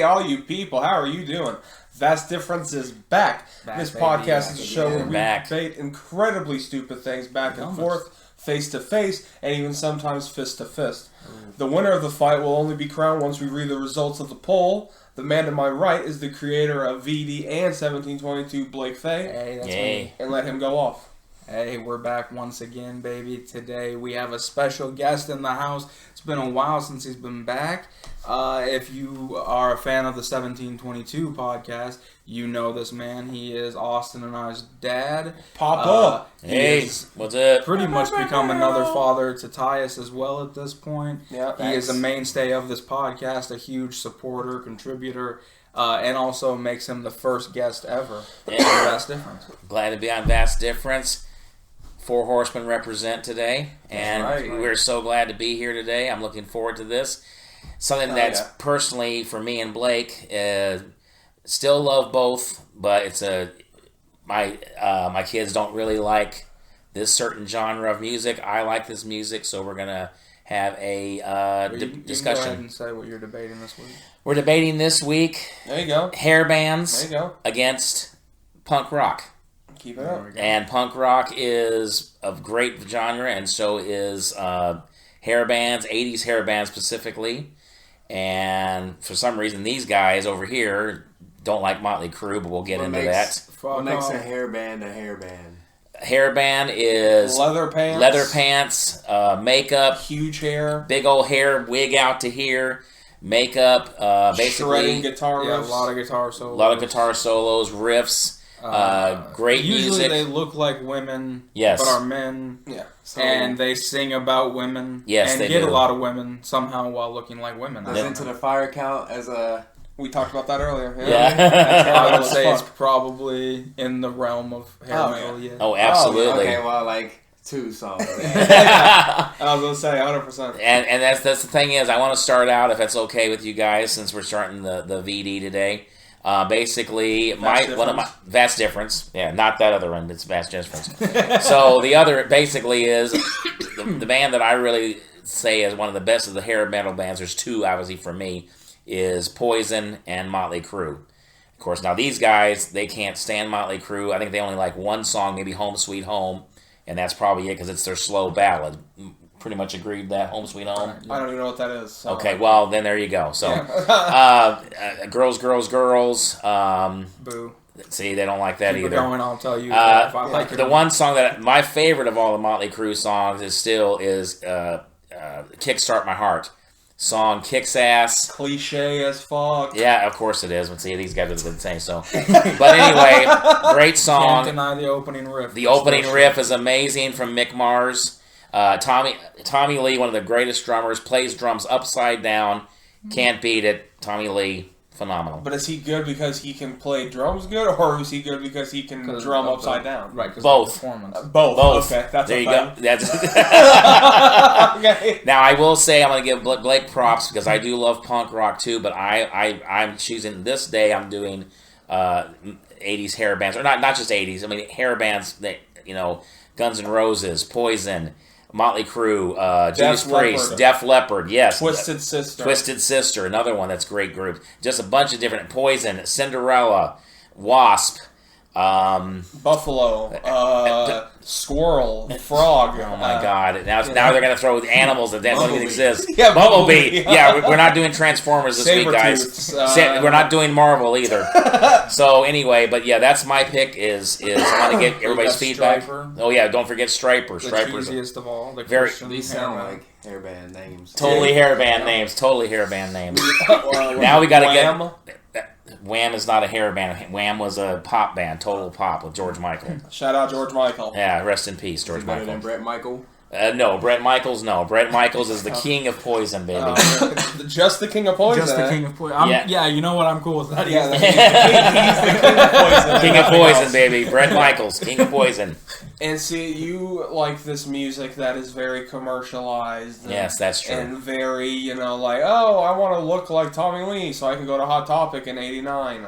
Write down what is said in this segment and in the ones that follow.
all you people. How are you doing? Vast Difference is back. This podcast is a show where we debate incredibly stupid things back and forth, face to face, and even sometimes fist to fist. The winner of the fight will only be crowned once we read the results of the poll. The man to my right is the creator of VD and 1722, Blake Fay. Hey, that's me. And let him go off. Hey, we're back once again, baby. Today we have a special guest in the house. It's been a while since he's been back. If you are a fan of the 1722 podcast, you know this man. He is Austin and I's dad. Papa. Hey, what's up? Pretty much become another father to Tyus as well at this point. Yeah, he is a mainstay of this podcast, a huge supporter, contributor, and also makes him the first guest ever on Vast Difference. Glad to be on Vast Difference. Four Horsemen represent today, and we're so glad to be here today. I'm looking forward to this. Something that's personally for me and Blake, still love both, but it's my kids don't really like this certain genre of music. I like this music, so we're gonna have a discussion. Go ahead and say what you're debating this week. We're debating this week. There you go. Hair bands There you go. against punk rock. Keep it up. And punk rock is a great genre, and so is hair bands, 80s hair bands specifically. And for some reason, these guys over here don't like Motley Crue, but we'll get into that. What makes a hair band a hair band? Hair band is leather pants, makeup, huge hair, big old hair wig out to here, makeup, basically shredding guitar riffs. A lot of guitar solos. A lot of guitar solos, riffs. Great usually music. They look like women, yes, but are men. Yeah, and they sing about women. Yes, and they get do. a lot of women somehow while looking like women. Does Into the Fire count as a? We talked about that earlier. Yeah. I would say it's probably in the realm of hair metal. Yeah. Oh, absolutely. Okay, well, like 2 songs. I was gonna say 100%. And that's the thing is, I want to start out, if that's okay with you guys, since we're starting the VD today. Basically, one of my Vast Difference. Yeah, not that other one. It's Vast Difference. So the other basically is the band that I really say is one of the best of the hair metal bands. There's two, obviously, for me, is Poison and Motley Crue. Of course, now these guys, they can't stand Motley Crue. I think they only like one song, maybe Home Sweet Home, and that's probably it because it's their slow ballad. Pretty much agreed with that, Home Sweet Home. I don't even know what that is. So. Okay, well, then there you go. So, Girls. Boo. See, they don't like that Keep either. Going, I'll tell you if I like it. The one song that my favorite of all the Motley Crue songs is "Kickstart My Heart." Song kicks ass. Cliche as fuck. Yeah, of course it is. But see, these guys are the same. So, but anyway, great song. Can't deny the opening riff. The opening riff is amazing from Mick Mars. Tommy Lee, one of the greatest drummers, plays drums upside down. Can't beat it. Tommy Lee, phenomenal. But is he good because he can play drums good, or is he good because he can drum upside down? Right, both. Both. Okay, that's there you go. That's okay. Now I will say I'm going to give Blake props because I do love punk rock too. But I'm choosing this day. I'm doing 80s hair bands, or not just 80s. I mean hair bands that Guns N' Roses, Poison, Motley Crue, Judas Priest, Def Leppard, yes. Twisted Sister, another one that's a great group. Just a bunch of different, Poison, Cinderella, Wasp, Buffalo, squirrel, frog. Oh my God! Now they're going to throw animals that don't even exist. Yeah, Bumblebee. Yeah, we're not doing Transformers this week, guys. We're not doing Marvel either. So anyway, but yeah, that's my pick. Is I want to get everybody's feedback. Striper. Oh yeah, don't forget Striper. The Striper's cheesiest of all. The very. These sound like hairband names. Totally hairband names. Now we got to get. Wham is not a hair band. Wham was a pop band, Total Pop with George Michael. Shout out George Michael. Yeah, rest in peace, George Better Michael. than Bret Michael? No, Bret Michaels. No, Bret Michaels is the king of Poison, baby. Just the king of Poison. Just the king of Poison. Yeah, you know what? I'm cool with that. Yeah, he's the king of Poison. King of Poison, baby. Bret Michaels, king of Poison. And see, you like this music that is very commercialized. And, yes, that's true. And very, like, oh, I want to look like Tommy Lee so I can go to Hot Topic in '89.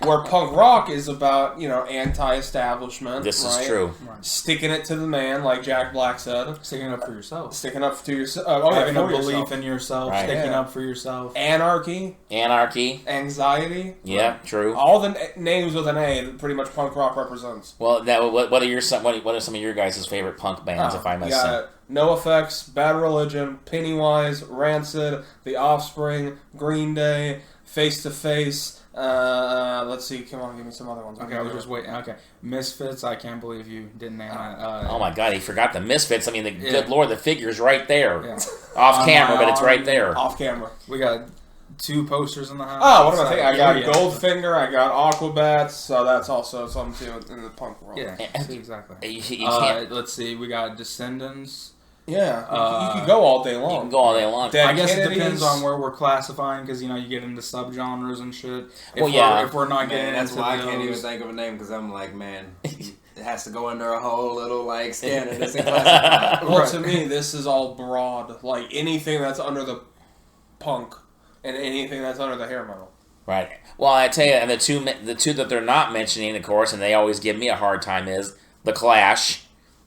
Where punk rock is about, anti-establishment. This right? is true. Sticking it to the man like Jack Black Black said. Sticking up for yourself. Sticking up to yourself. Having a belief in yourself. Right. Sticking up for yourself. Anarchy. Anxiety. Yeah, true. All the names with an A that pretty much punk rock represents. Well, now, what are some of your guys' favorite punk bands, if I may say? NoFX, Bad Religion, Pennywise, Rancid, The Offspring, Green Day, Face to Face. Let's see. Come on, give me some other ones. Okay, I was just waiting. Okay, Misfits. I can't believe you didn't name that. Oh my God, he forgot the Misfits. I mean, good Lord, the figure's right there. Yeah. Off camera, but it's right there. Off camera. We got 2 posters in the house. Oh, what am I thinking? I got Goldfinger. I got Aquabats. So that's also something too in the punk world. Yeah, exactly. You can't. Let's see. We got Descendants. Yeah, you can go all day long. You can go all day long. I guess it depends on where we're classifying, because you get into subgenres and shit. If we're not getting that's into why those. I can't even think of a name, because I'm like, man, it has to go under a whole little like scanner. This is classified. Well, to me, this is all broad. Like anything that's under the punk and anything that's under the hair metal. Right. Well, I tell you, and the two that they're not mentioning, of course, and they always give me a hard time is the Clash.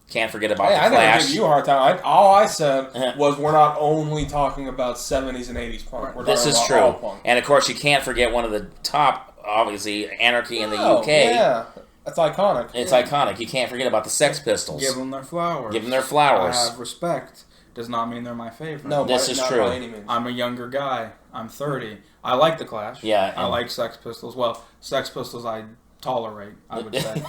Can't forget about the Clash. I never give you a hard time. All I said was we're not only talking about 70s and 80s punk. We're this is true. And, of course, you can't forget one of the top, obviously, Anarchy in the UK. Yeah, that's iconic. It's iconic. You can't forget about the Sex Pistols. Give them their flowers. Give them their flowers. I have respect. Does not mean they're my favorite. No, this is true. By any means. I'm a younger guy. I'm 30. I like the Clash. Yeah. I like Sex Pistols. Well, Sex Pistols I tolerate, I would say. You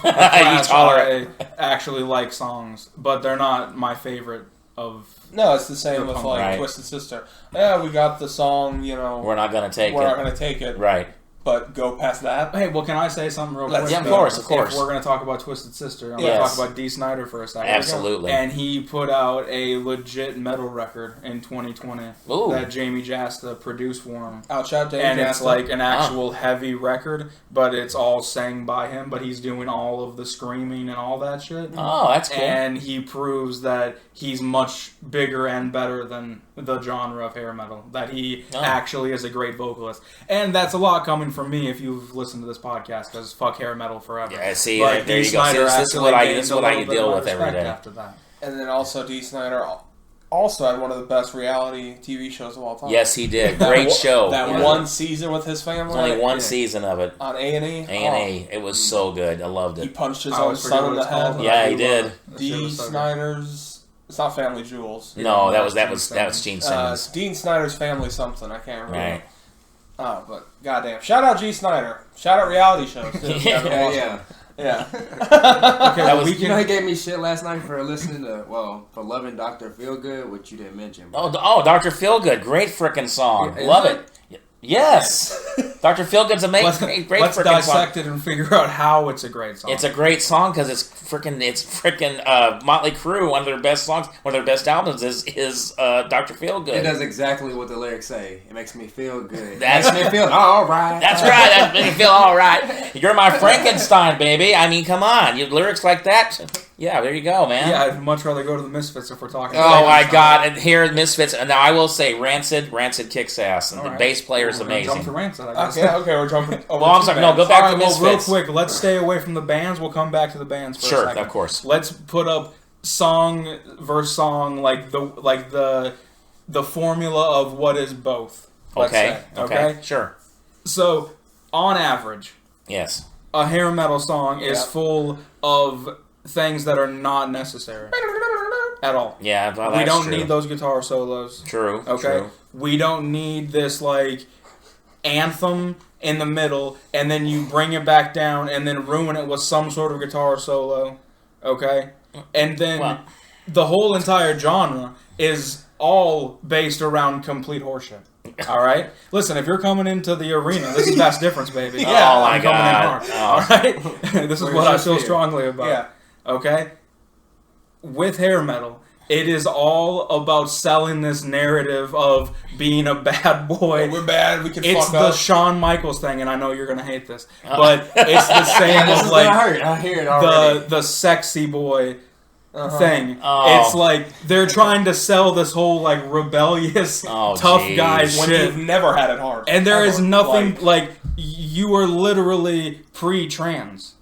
tolerate. I actually like songs, but they're not my favorite of... No, it's the same with like Twisted Sister. Yeah, we got the song, we're not going to take it. We're not going to take it. Right. But go past that. Hey, well, can I say something real quick? Yeah, of course. If we're going to talk about Twisted Sister, I'm going to talk about Dee Snider for a second. Absolutely. And he put out a legit metal record in 2020 that Jamie Jasta produced for him. Outshout Jamie And Jasta. it's like an actual heavy record, but it's all sang by him, but he's doing all of the screaming and all that shit. Oh, that's cool. And he proves that he's much bigger and better than the genre of hair metal, that he actually is a great vocalist. And that's a lot coming from me if you've listened to this podcast, because fuck hair metal forever. Yeah, see, there you go. This is what I deal with every day. After that. And then also Dee Snider also had one of the best reality TV shows of all time. Yes, he did. Great show. That one season with his family. Only one season of it. On A&E. A&E. It was so good. I loved it. He punched his own son in the head. Yeah, he did. Dee Snider's... It's not Family Jewels. No, that was Gene Simmons. Dean Snider's Family something. I can't remember. Right. Oh, but goddamn! Shout out G Snider. Shout out reality shows. Too. Yeah. Okay, you know he gave me shit last night for listening to for loving Dr. Feelgood, which you didn't mention. Oh, Dr. Feelgood, great frickin' song. Love it. Yes, Dr. Feelgood's amazing. Great let's frickin' dissect song. it and figure out how it's a great song. It's a great song because it's frickin' Motley Crue. One of their best songs, one of their best albums is Dr. Feelgood. It does exactly what the lyrics say. It makes me feel good. Makes me feel all right. That's right. That makes me feel all right. You're my Frankenstein, baby. I mean, come on. You lyrics like that. Yeah, there you go, man. Yeah, I'd much rather go to the Misfits if we're talking. Oh my God! And here Misfits. And now I will say, Rancid kicks ass, and the bass player is amazing. Jump to Rancid, I guess. Okay, we're jumping. Well, I'm sorry. No, go back to Misfits. Real quick, let's stay away from the bands. We'll come back to the bands for a second. Sure, of course. Let's put up song verse song, like the formula of what is both. Okay. Sure. So, on average, yes, a hair metal song is full of things that are not necessary at all. Yeah, well, we don't true. need those guitar solos. True. Okay. True. We don't need this like anthem in the middle, and then you bring it back down, and then ruin it with some sort of guitar solo. Okay. And then the whole entire genre is all based around complete horseshit. All right? Listen, if you're coming into the arena, this is Vast Difference, baby. Yeah, oh my I'm God. coming in hard. All right? This is what I feel strongly about. Yeah. Okay? With hair metal, it is all about selling this narrative of being a bad boy. We're bad, we can it's fuck up. It's the Shawn Michaels thing, and I know you're going to hate this, but it's the same as like I hear it already. the sexy boy thing. It's like they're trying to sell this whole like rebellious tough guy when shit. you've never had it hard. And there is nothing like you are literally pre-trans.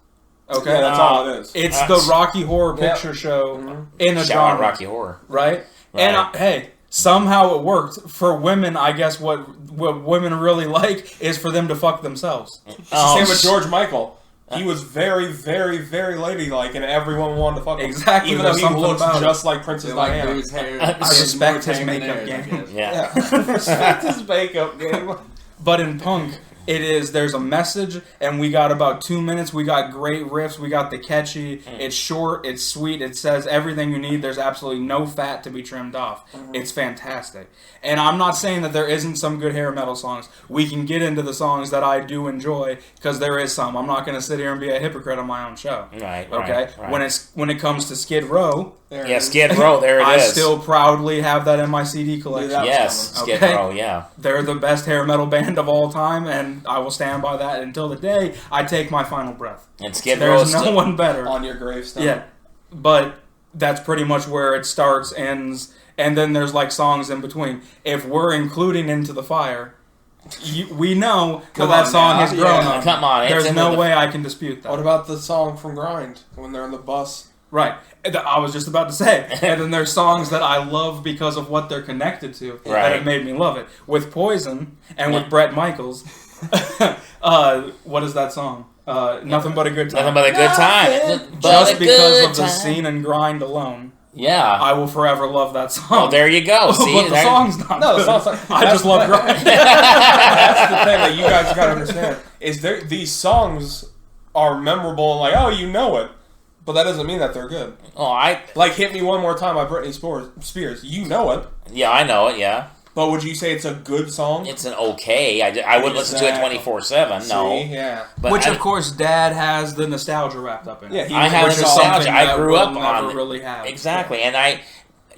Okay, yeah, that's all it is. It's the Rocky Horror Picture Show in a Shout genre. out Rocky Horror. Right? And hey, somehow it worked. For women, I guess what women really like is for them to fuck themselves. Same with George Michael. He was very, very, very ladylike, and everyone wanted to fuck him. Exactly. Even though he looks just like Princess Diana. Like hair, I respect his makeup game. Yeah. Respect his makeup game. But in punk, there's a message, and we got about 2 minutes. We got great riffs. We got the catchy. It's short. It's sweet. It says everything you need. There's absolutely no fat to be trimmed off. It's fantastic. And I'm not saying that there isn't some good hair metal songs. We can get into the songs that I do enjoy, because there is some. I'm not going to sit here and be a hypocrite on my own show. Right. Okay? Right. When it comes to Skid Row... Skid Row, there it is. I still proudly have that in my CD collection. Yes, Skid Row, yeah. They're the best hair metal band of all time, and I will stand by that until the day I take my final breath. And Skid Row There's no one better. On your gravestone. Yeah. But that's pretty much where it starts, ends, and then there's like songs in between. If we're including Into the Fire, we know that song has grown on. Come on. There's no way I can dispute that. What about the song from Grind, when they're in the bus? Right. I was just about to say. And then there's songs that I love because of what they're connected to. Right. That have made me love it. With Poison and with Bret Michaels, what is that song? Nothing But a Good Time. Nothing but a good time. Just because of the scene and Grind alone. Yeah. I will forever love that song. Oh, there you go. See, but the song's not No, good. the song's not. I just love Grind. That's the thing that you guys gotta understand. Is these songs are memorable and like, oh, you know it. But that doesn't mean that they're good. Oh, Like Hit Me One More Time by Britney Spears. You know it. Yeah, I know it, yeah. But would you say it's a good song? It's an okay. I wouldn't listen to it 24/7, no. See? Yeah. But Which, of course, Dad has the nostalgia wrapped up in it. Yeah, I have Which is nostalgia. something I that grew we'll up never on really have. Exactly. And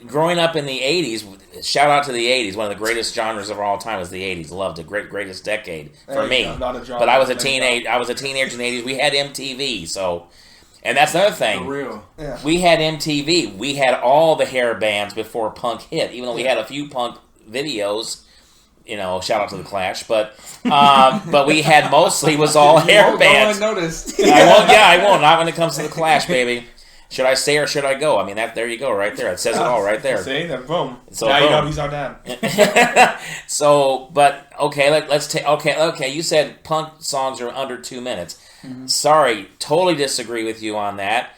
growing up in the 80s, shout out to the 80s, one of the greatest genres of all time is the 80s. Loved it. Greatest decade for me. Not a genre. But I was a teenager in the 80s. We had MTV, so... And that's another thing. For real. Yeah. We had MTV. We had all the hair bands before punk hit, even though we had a few punk videos. You know, shout out to the Clash, but we had mostly was all hair bands. No one noticed. I won't. Not when it comes to the Clash, baby. Should I stay or should I go? I mean, there you go, right there. It says it all right there. See, then boom. So now boom. you know he's our dad. So, but okay, let's take. Okay. You said punk songs are under 2 minutes. Mm-hmm. Sorry, totally disagree with you on that.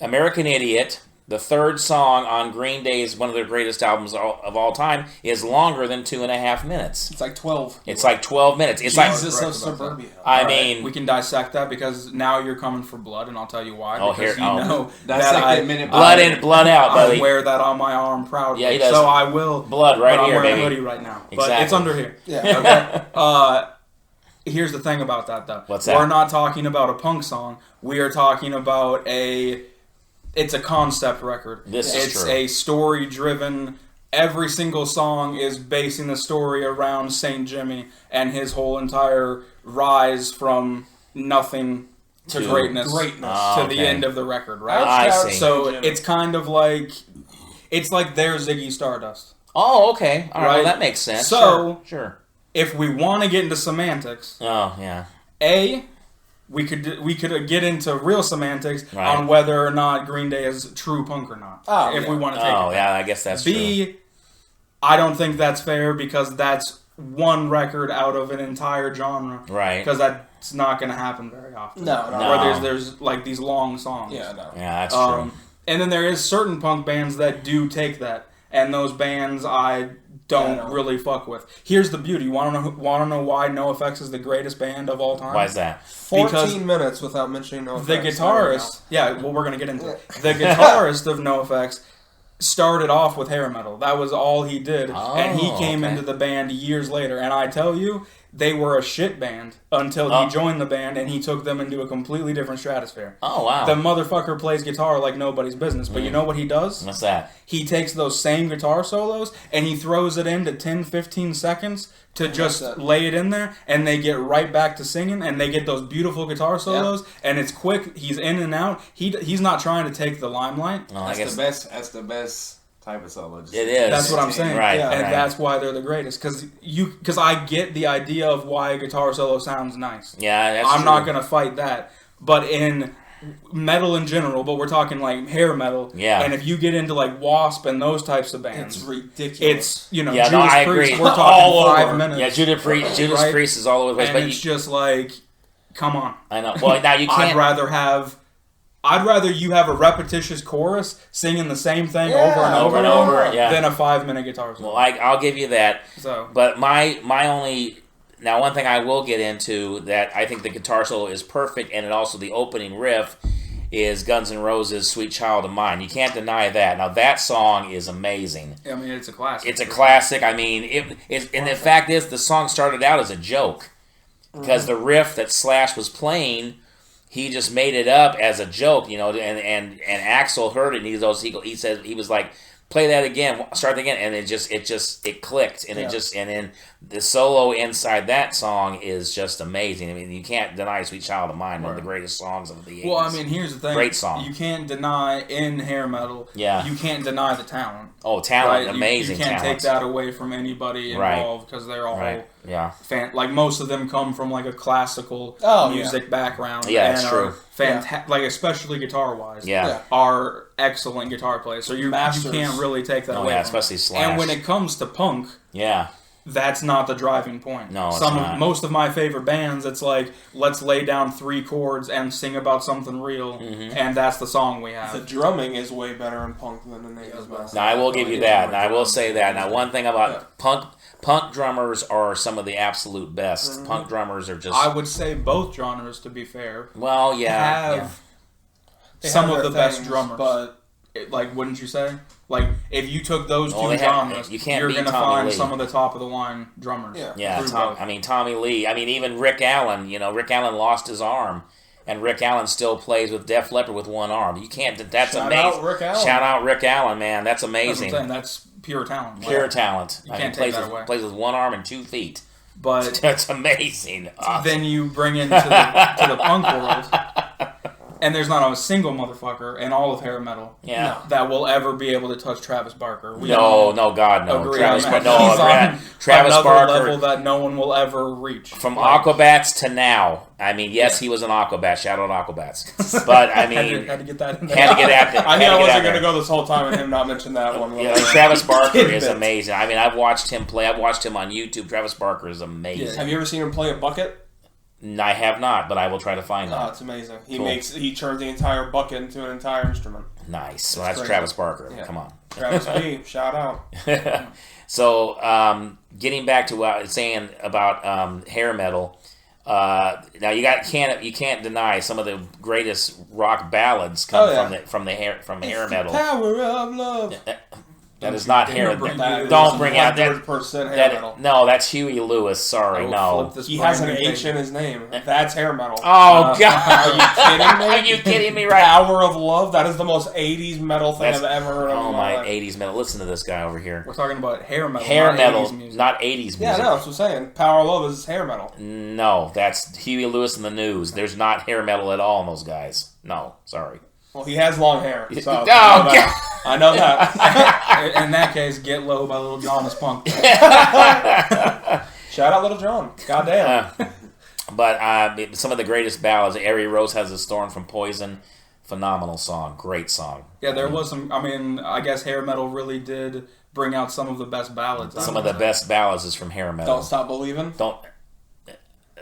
American Idiot, the third song on Green Day's one of their greatest albums of all time, is longer than 2.5 minutes. It's like 12. It's like 12 minutes. It's Jesus like of Suburbia. I mean, we can dissect that because now you're coming for blood, and I'll tell you why. Oh, because here- you oh. know Dissect that it minute by blood minute. in, blood out, I buddy. wear that on my arm proudly. Yeah, he does. So I will. Blood right but I'm here, wearing baby. a hoodie right now. But Exactly. it's under here. Yeah. Okay. Here's the thing about that, though. What's that? We're not talking about a punk song. We are talking about it's a concept record. This is It's true. a story-driven. Every single song is basing the story around St. Jimmy and his whole entire rise from nothing to greatness Oh, to the okay. end of the record, right? I see. So it's kind of like it's like their Ziggy Stardust. Oh, okay. All right. Well, Right. that makes sense. So- sure. If we want to get into semantics, Oh, yeah. we could get into real semantics Right. on whether or not Green Day is true punk or not. Oh, if yeah. we want to take Oh, it. yeah. I guess that's true. B, I don't think that's fair because that's one record out of an entire genre. Right. Because that's not going to happen very often. No. Where there's like these long songs. Yeah, no. Yeah, that's true. And then there is certain punk bands that do take that, and those bands I don't really fuck with. Here's the beauty. Want to know why NoFX is the greatest band of all time? Why is that? 14 minutes without mentioning NoFX. The guitarist, we're gonna get into it. The guitarist of NoFX started off with hair metal. That was all he did, and he came into the band years later. And I tell you, they were a shit band until he joined the band, and he took them into a completely different stratosphere. Oh, wow. The motherfucker plays guitar like nobody's business, but you know what he does? What's that? He takes those same guitar solos and he throws it into 10-15 seconds to just lay it in there, and they get right back to singing, and they get those beautiful guitar solos, and it's quick. He's in and out. He's not trying to take the limelight. Oh, That's the best type of solo. Just It is. That's what I'm saying. Right. And right. that's why they're the greatest. Because I get the idea of why a guitar solo sounds nice. Yeah, that's I'm true. not going to fight that. But in metal in general, but we're talking like hair metal. Yeah. And if you get into like Wasp and those types of bands, it's ridiculous. It's Judas I Priest, agree. We're talking 5 over. minutes. Yeah, Judas Priest is all over the place. And But it's just like, come on. I know. Well, now you can't. I'd rather you have a repetitious chorus singing the same thing over and over and over than a 5-minute guitar solo. Well, I'll give you that. So, but my only. Now, one thing I will get into that I think the guitar solo is perfect, and also the opening riff is Guns N' Roses' "Sweet Child of Mine." You can't deny that. Now, that song is amazing. I mean, it's a classic. It's a classic. I mean, and the fact is, the song started out as a joke because the riff that Slash was playing, he just made it up as a joke, and Axl heard it, and he said he was like, play that again, start again, and it clicked, and and then the solo inside that song is just amazing. I mean, you can't deny "Sweet Child of Mine," one of the greatest songs of the 80s. Well, I mean, here's the thing. Great song. You can't deny in hair metal. Yeah. You can't deny the talent. Oh, talent, right? amazing You can't talent. take that away from anybody involved because they're all like most of them come from like a classical music background. Yeah, and that's true. Like especially guitar wise. Yeah. Are excellent guitar players. So you can't really take that away. Yeah, especially Slash. And when it comes to punk, that's not the driving point. No, it's not. Most of my favorite bands, it's like, let's lay down 3 chords and sing about something real, and that's the song we have. The drumming is way better in punk than in the band. Now, I will give you that, and I will say that. Now, one thing about punk drummers are some of the absolute best. Punk drummers are just... I would say both genres, to be fair. Well, have some of the best drummers. But, wouldn't you say? Like, if you took those two genres, you're going to find some of the top-of-the-line drummers. Tommy Lee. I mean, even Rick Allen. Rick Allen lost his arm, and Rick Allen still plays with Def Leppard with one arm. You can't... That's amazing. Shout out Rick Allen, man. That's amazing. That's pure talent. Pure talent. You can't take that away. Plays with 1 arm and 2 feet. But... That's amazing. Awesome. Then you bring into the punk world... And there's not a single motherfucker in all of hair metal that will ever be able to touch Travis Barker. God, no. Travis Barker level that no one will ever reach. From Aquabats to now. I mean, yes, he was an Aquabat. Shout out Aquabats. But, I mean... had to get that in there. Had to get out there. I knew I wasn't going to go this whole time and him not mention that one. Travis Barker is amazing. I mean, I've watched him play. I've watched him on YouTube. Travis Barker is amazing. Yeah. Have you ever seen him play a bucket? I have not, but I will try to find that. Oh, it's amazing. He turns the entire bucket into an entire instrument. Nice. Well, that's Travis Barker. Yeah. Come on. Travis B, shout out. So, getting back to what I was saying about hair metal, now you can't deny some of the greatest rock ballads come from hair metal. Power of love. That is not hair. Don't bring out that. No, that's Huey Lewis. Sorry, no. He has an H in his name. That's hair metal. Oh God! Are you kidding me? Are you kidding me? Right? Power of Love. That is the most '80s metal thing I've ever heard of. Oh my '80s metal! Listen to this guy over here. We're talking about hair metal. Hair metal, not '80s music. Yeah, no, that's what I'm saying. Power of Love is hair metal. No, that's Huey Lewis and the News. There's not hair metal at all in those guys. No, sorry. Well, he has long hair. So I know that. In that case, Get Low by Little John is punk. Shout out Little John. Goddamn. But some of the greatest ballads. Airy Rose Has a Storm from Poison. Phenomenal song. Great song. Yeah, there was some... I mean, I guess hair metal really did bring out some of the best ballads. Some of the best ballads is from hair metal. Don't Stop Believing.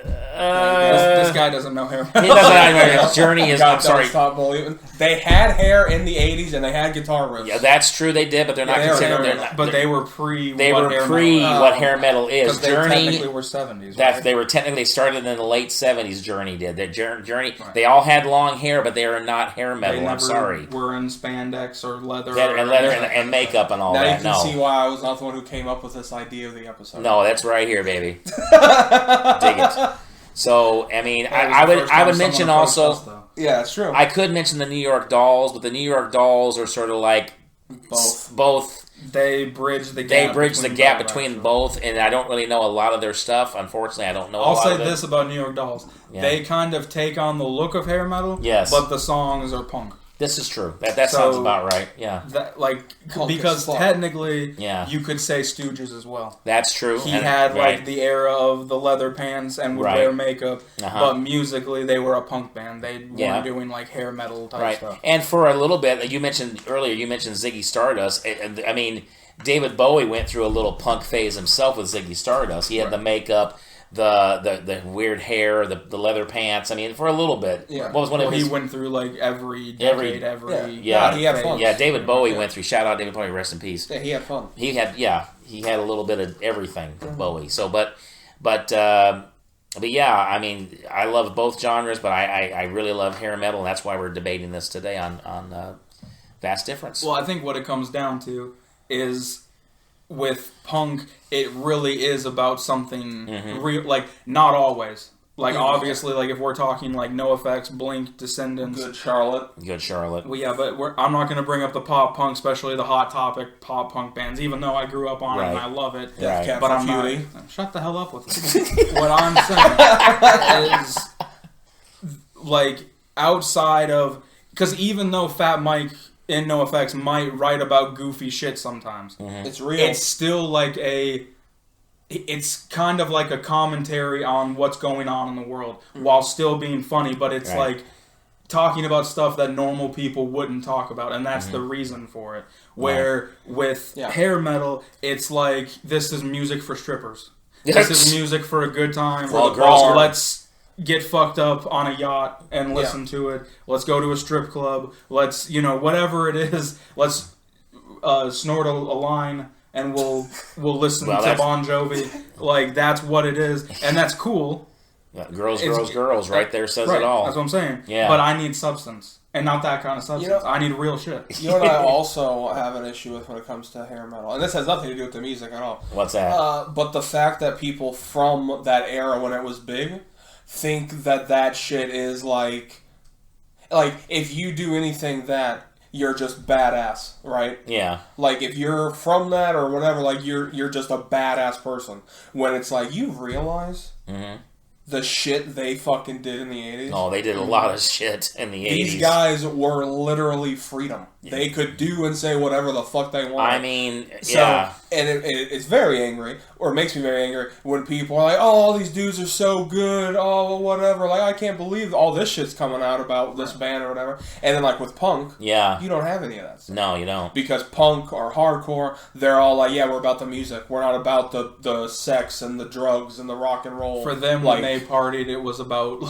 This guy doesn't know hair metal. He doesn't know. Journey is... I'm sorry. Stop Believing. They had hair in the 80s and they had guitar riffs. Yeah, that's true. They did, but they're not considered... But they were pre... what hair metal is. They technically were 70s, right? They started in the late 70s, Journey did. Journey, they all had long hair, but they are not hair metal. I'm sorry. They were in spandex or leather. And makeup and all that. Now you can see why I was not the one who came up with this idea of the episode. No, that's right here, baby. Dig it. So, I mean, I would mention also... Yeah, it's true. I could mention the New York Dolls, but the New York Dolls are sort of like... Both. They bridge the gap. Between both, and I don't really know a lot of their stuff. Unfortunately, I don't know a lot of it. I'll say this about New York Dolls. Yeah. They kind of take on the look of hair metal, yes, but the songs are punk. This is true. That sounds about right. Yeah. That, because technically, you could say Stooges as well. That's true. He had the era of the leather pants and would wear makeup, but musically they were a punk band. They weren't doing hair metal type stuff. And for a little bit, you mentioned Ziggy Stardust. I mean, David Bowie went through a little punk phase himself with Ziggy Stardust. He had the makeup, the weird hair, the leather pants. I mean, for a little bit. Yeah. What was one of his? He went through every decade, he had fun. Yeah, David Bowie went through. Shout out David Bowie, rest in peace. Yeah, he had fun. He had a little bit of everything. Bowie. So, but yeah, I mean, I love both genres, but I really love hair metal, and that's why we're debating this today on Vast Difference. Well, I think what it comes down to is, with punk, it really is about something real. Not always. Obviously, if we're talking NoFX, Blink, Descendants, Good Charlotte. Well, yeah, but I'm not going to bring up the pop punk, especially the Hot Topic pop punk bands, even though I grew up on it and I love it. Right. But I'm not. Shut the hell up with it. What I'm saying is, outside of, because even though Fat Mike in NoFX might write about goofy shit sometimes, it's real. It's still it's kind of like a commentary on what's going on in the world while still being funny, but it's talking about stuff that normal people wouldn't talk about, and that's the reason for it. Where with hair metal, it's this is music for strippers. This is music for a good time. Let's get fucked up on a yacht and listen to it. Let's go to a strip club. Let's, whatever it is, let's snort a line and we'll listen to Bon Jovi. That's what it is. And that's cool. Girls, right there says it all. That's what I'm saying. Yeah. But I need substance. And not that kind of substance. I need real shit. You know what I also have an issue with when it comes to hair metal? And this has nothing to do with the music at all. What's that? But the fact that people from that era when it was big think that shit is if you do anything that, you're just badass, right? Yeah. If you're from that or whatever, you're just a badass person. When it's you realize the shit they fucking did in the 80s. Oh, they did a lot of shit in the 80s. These guys were literally freedom. Yeah. They could do and say whatever the fuck they want. I mean, yeah. And it's very angry, or it makes me very angry, when people are oh, all these dudes are so good, oh, whatever. I can't believe all this shit's coming out about this band or whatever. And then, with punk, you don't have any of that stuff. No, you don't. Because punk or hardcore, they're all we're about the music. We're not about the sex and the drugs and the rock and roll. For them, when they partied, it was about,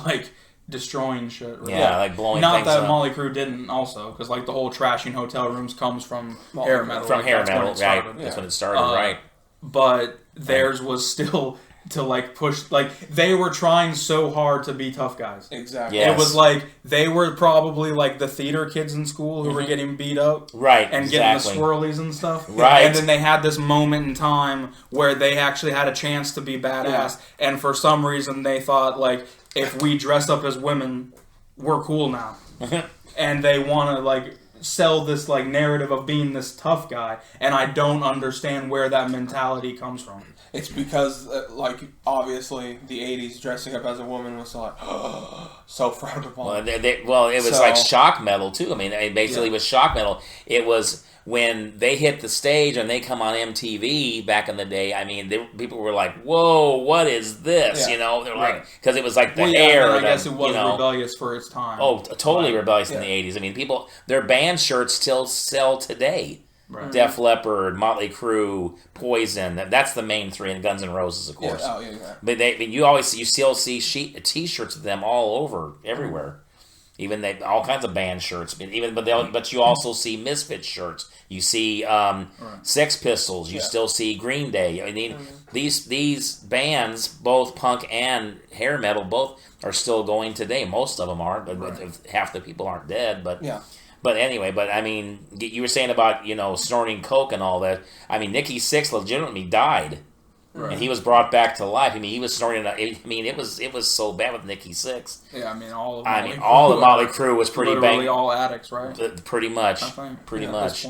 destroying shit. Right? Yeah, blowing not things that up. Motley Crue didn't also, because the whole trashing hotel rooms comes from hair metal. From hair metal, right? That's when it started, right? But theirs was still to push, they were trying so hard to be tough guys. Exactly. Yes. It was they were probably the theater kids in school who were getting beat up, right? And getting the swirlies and stuff, right? And then they had this moment in time where they actually had a chance to be badass, and for some reason they thought if we dress up as women, we're cool now. And they want to, sell this, narrative of being this tough guy. And I don't understand where that mentality comes from. It's because, obviously, the 80s, dressing up as a woman was so frowned upon. Well, it was shock metal, too. I mean, basically it was shock metal. It was when they hit the stage and they come on MTV back in the day. I mean, people were like, "Whoa, what is this?" They're because it was the hair. I guess it was rebellious for its time. Oh, totally rebellious in the 80s. I mean, their band shirts still sell today. Right. Def Leppard, Motley Crue, Poison. That's the main three, and Guns N' Roses, of course. Yeah. Oh, yeah. But you still see T-shirts of them all over, everywhere. Even all kinds of band shirts. But you also see Misfit shirts. You see Sex Pistols. You still see Green Day. I mean, these bands, both punk and hair metal, both are still going today. Most of them are, but half the people aren't dead. But But anyway, I mean, you were saying about snorting coke and all that. I mean, Nikki Sixx legitimately died. Right. And he was brought back to life. I mean, he was snorting. I mean, it was so bad with Nikki Sixx. Yeah, I mean, all of Motley Crue was pretty literally all addicts, right? Pretty much. Pretty much.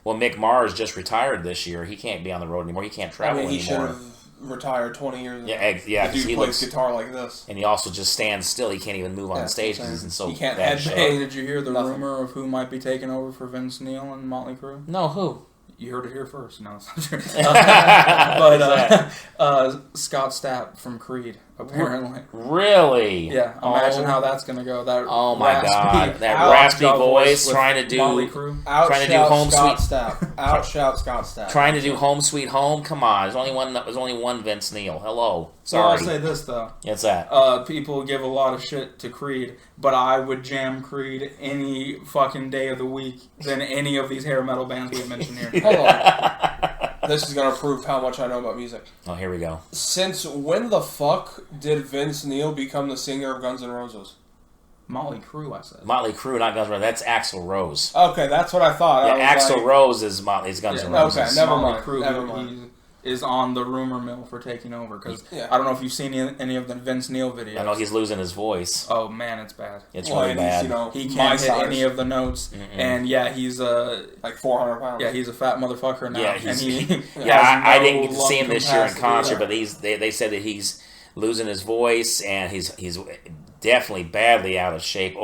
Well, Mick Mars just retired this year. He can't be on the road anymore. He can't travel anymore. retired 20 years ago. Yeah. The dude plays guitar like this. And he also just stands still. He can't even move on stage because he's in so bad shape. Hey, did you hear the rumor of who might be taking over for Vince Neil and Motley Crue? No, who? You heard it here first. No, it's not true. But Scott Stapp from Creed, apparently. Really? Yeah. Imagine how that's going to go. That my God. That raspy voice trying to do Motley Crue. Trying to do Home Scott Sweet Stapp. Outshout Scott Stapp. Trying to do Home Sweet Home? Come on. There's only one Vince Neil. Hello. Sorry. Well, I'll say this, though. What's that? People give a lot of shit to Creed, but I would jam Creed any fucking day of the week than any of these hair metal bands we have mentioned here. Hold on. This is going to prove how much I know about music. Oh, here we go. Since when the fuck did Vince Neil become the singer of Guns N' Roses? Motley Crue, I said. Motley Crue, not Guns N' Roses. That's Axl Rose. Okay, that's what I thought. Yeah, Axl Rose is Guns N' Roses. Okay, never Motley mind. Crue, Never mind. He is on the rumor mill for taking over because I don't know if you've seen any of the Vince Neil videos. I know he's losing his voice. Oh man, it's bad. It's really bad. He can't hit any of the notes, and he's like 400 pounds. Yeah, he's a fat motherfucker now. Yeah, I didn't get to see him this year in concert, but they said that he's losing his voice and he's definitely badly out of shape,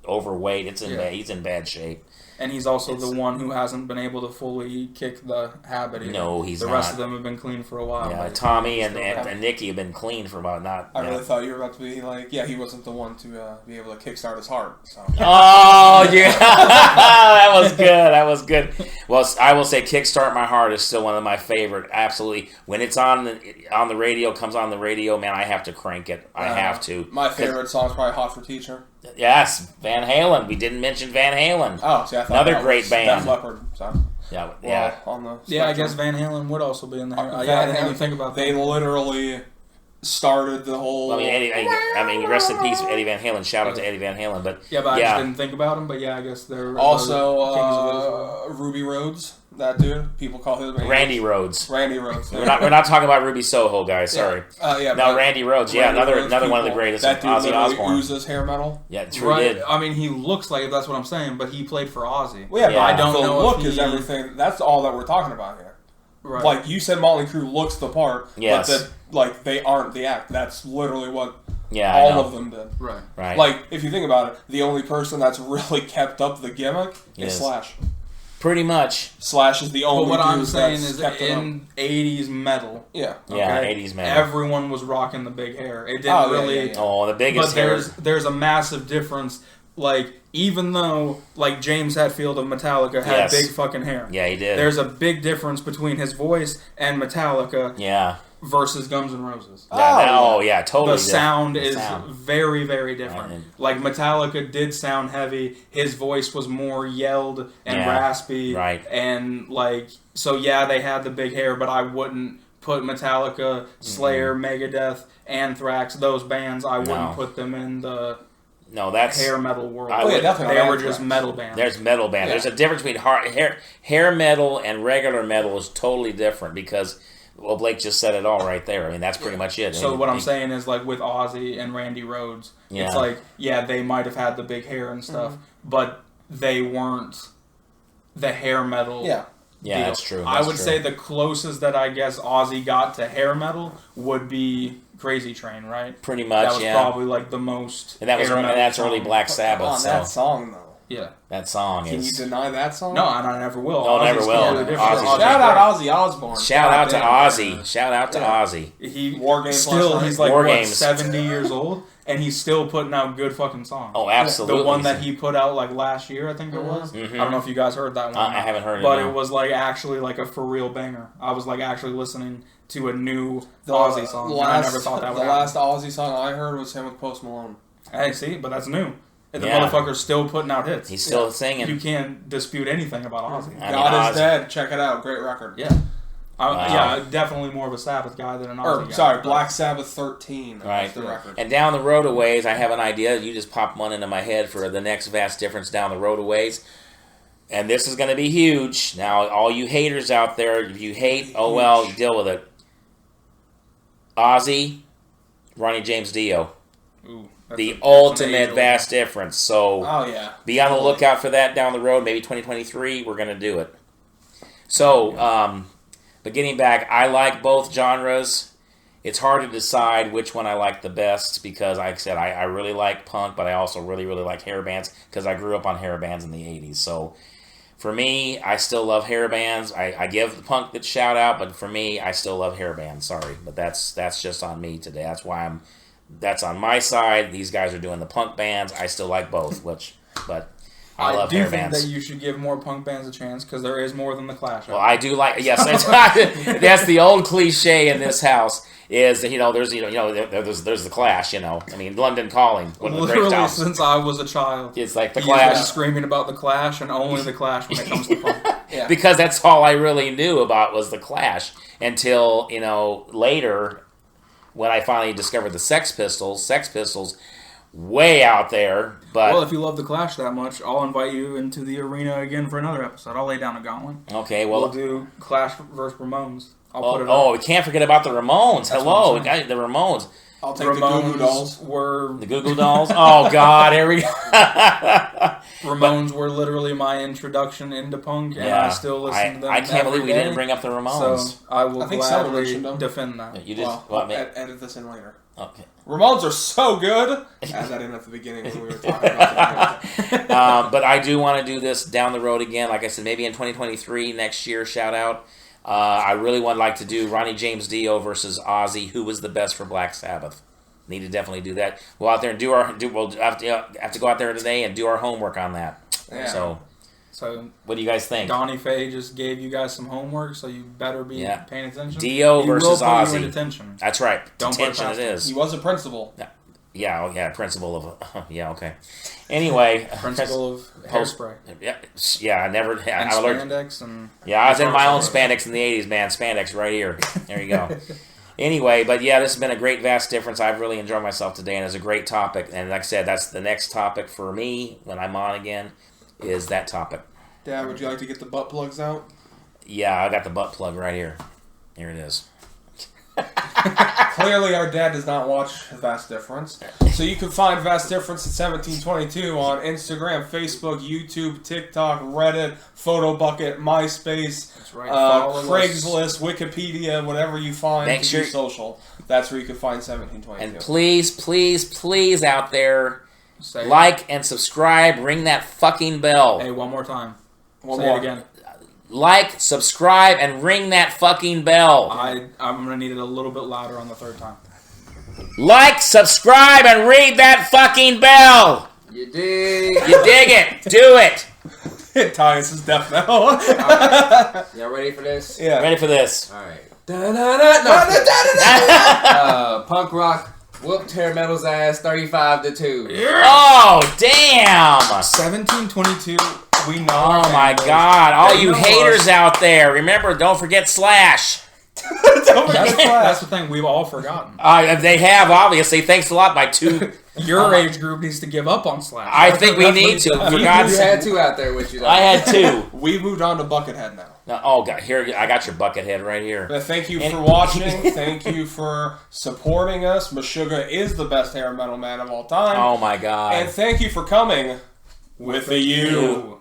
overweight. He's in bad shape. And he's also the one who hasn't been able to fully kick the habit either. No, he's not. The rest of them have been clean for a while. Yeah, Tommy and Nikki have been clean for about not... I really thought you were about to be like, he wasn't the one to be able to kickstart his heart. So. Oh, yeah. That was good. Well, I will say Kickstart My Heart is still one of my favorite. Absolutely. When it's on the radio, comes on the radio, man, I have to crank it. I have to. My favorite song is probably Hot for Teacher. Yes, Van Halen. We didn't mention Van Halen. Oh, see, I thought another great band. Def Leppard. So. Yeah, I guess Van Halen would also be in there. I didn't even think about that. They literally started the whole... I mean, rest in peace, Eddie Van Halen. Shout out to Eddie Van Halen. But I just didn't think about him. But I guess they're... Also, Ruby Rhodes. That dude, people call him Randy Rhodes. Randy Rhodes. We're not talking about Ruby Soho, guys. Sorry. No, Randy Rhodes. Another one of the greatest. That dude Ozzy Osbourne. oozes hair metal. Yeah, true. Did. I mean, he looks like it. That's what I'm saying. But he played for Ozzy. Well, but I don't know. The look is everything. That's all that we're talking about here. Right. Like you said, Motley Crue looks the part. Yes. But they aren't the act. That's literally what. All of them did. Right. Like, if you think about it, the only person that's really kept up the gimmick is Slash. Pretty much. Slash is the only. But what I'm saying is, in '80s metal, 80s metal, everyone was rocking the big hair. It didn't really. Oh, the biggest hair. But there's a massive difference. Like, even though James Hetfield of Metallica had big fucking hair, he did. There's a big difference between his voice and Metallica. Versus Guns N' Roses. Totally. The sound is very, very different. Like, Metallica did sound heavy. His voice was more yelled and raspy. Right. And, they had the big hair, but I wouldn't put Metallica, Slayer, Megadeth, Anthrax, those bands, I wouldn't put them in the... No, that's hair metal world. Definitely. They were just metal bands. There's metal bands. There's a difference between hair metal and regular metal is totally different because... Well, Blake just said it all right there. I mean, that's pretty much it. So what I'm saying is, with Ozzy and Randy Rhodes, it's they might have had the big hair and stuff, but they weren't the hair metal. Yeah, that's true. I would say the closest that I guess Ozzy got to hair metal would be Crazy Train, right? Pretty much, that was probably the most. And that's early Black Sabbath. That song though. Yeah. That song Can you deny that song? No, and I never will. No, never will. Shout out Ozzy Osbourne. Shout out to Ozzy. Shout out to Ozzy. He's 70 years old, and he's still putting out good fucking songs. Oh, absolutely. The one that he put out last year, I think it was. I don't know if you guys heard that one. I haven't heard it. But it was actually a for real banger. I was actually listening to a new Ozzy song. And I never thought that would happen. The last Ozzy song I heard was him with Post Malone. Hey, see, but that's new. And the motherfucker's still putting out hits. He's still singing. You can't dispute anything about Ozzy. God is Dead. Check it out. Great record. Yeah. Definitely more of a Sabbath guy than an Ozzy guy. Sorry, Black Sabbath 13. Right. The record. And Down the Road a Ways, I have an idea. You just popped one into my head for the next Vast Difference, Down the Road a Ways. And this is going to be huge. Now, all you haters out there, if you hate, oh well, deal with it. Ozzy, Ronnie James Dio. Ooh. The ultimate Vast Difference. So be on the lookout for that down the road. Maybe 2023, we're going to do it. So, but getting back, I like both genres. it's hard to decide which one I like the best because, like I said, I really like punk, but I also really, really like hair bands because I grew up on hair bands in the 80s. So for me, I still love hair bands. I give the punk the shout out, but for me, I still love hair bands. Sorry, but that's just on me today. That's why that's on my side. These guys are doing the punk bands. I still like both, but I love hair bands. I do think that you should give more punk bands a chance because there is more than the Clash. Well, I do like, yes, that's the old cliche in this house. Is there's there's the Clash, I mean, London Calling, one of the great Literally since I was a child, it's like the Clash. Been screaming about the Clash and only the Clash when it comes to punk. Yeah. Because that's all I really knew about was the Clash until later when I finally discovered the Sex Pistols. Way out there, but well, if you love the Clash that much, I'll invite you into the arena again for another episode. I'll lay down a gauntlet. Okay, well, we'll do Clash versus Ramones. We can't forget about the Ramones. Hello, we got the Ramones. I'll take the Goo Goo Dolls. The Goo Goo Dolls? Oh, God, here we go. Ramones were literally my introduction into punk, and I still listen to them. I can't believe we didn't bring up the Ramones. So I will gladly defend that. You just edit this in later. Okay. Ramones are so good. Add that in at the beginning when we were talking about that. But I do want to do this down the road again. Like I said, maybe in 2023, next year, shout out. I really would like to do Ronnie James Dio versus Ozzy. Who was the best for Black Sabbath? Need to definitely do that. We'll out there and we'll have to go out there today and do our homework on that. Yeah. So what do you guys think? Donnie Faye just gave you guys some homework, so you better be paying attention. Dio versus Ozzy. You in detention. That's right. Don't detention it is. He was a principal. Yeah, principal of... yeah, okay. Anyway. Principal of Hairspray. Yeah, I never... And spandex and... Yeah, I was in my own spandex in the 80s, man. Spandex right here. There you go. Anyway, but yeah, this has been a great, vast difference. I've really enjoyed myself today, and it's a great topic. And like I said, that's the next topic for me when I'm on again, is that topic. Dad, would you like to get the butt plugs out? Yeah, I got the butt plug right here. Here it is. Clearly, our dad does not watch Vast Difference. So you can find Vast Difference at 1722 on Instagram, Facebook, YouTube, TikTok, Reddit, PhotoBucket, MySpace, that's right. Craigslist, Wikipedia, whatever you find to be social. That's where you can find 1722. And please, please, please out there, like and subscribe. Ring that fucking bell. Hey, one more time. Say it again. Like, subscribe, and ring that fucking bell. I'm going to need it a little bit louder on the third time. Like, subscribe, and ring that fucking bell. You dig. You dig it. Do it. Tyus is deaf now. Right. Y'all ready for this? Yeah. Ready for this. All right. Punk rock whooped hair metal's ass 35-2. Oh, damn. 1722. We know. Oh my God! All you haters out there, remember, don't forget Slash. That's the thing. We've all forgotten. They have, obviously. Thanks a lot, my two. Your age group needs to give up on Slash. I think we need to. You had two out there with you, though. I had two. We moved on to Buckethead now. Oh God! Here, I got your Buckethead right here. But thank you for watching. Thank you for supporting us. Meshuggah is the best hair metal man of all time. Oh my God! And thank you for coming with a U.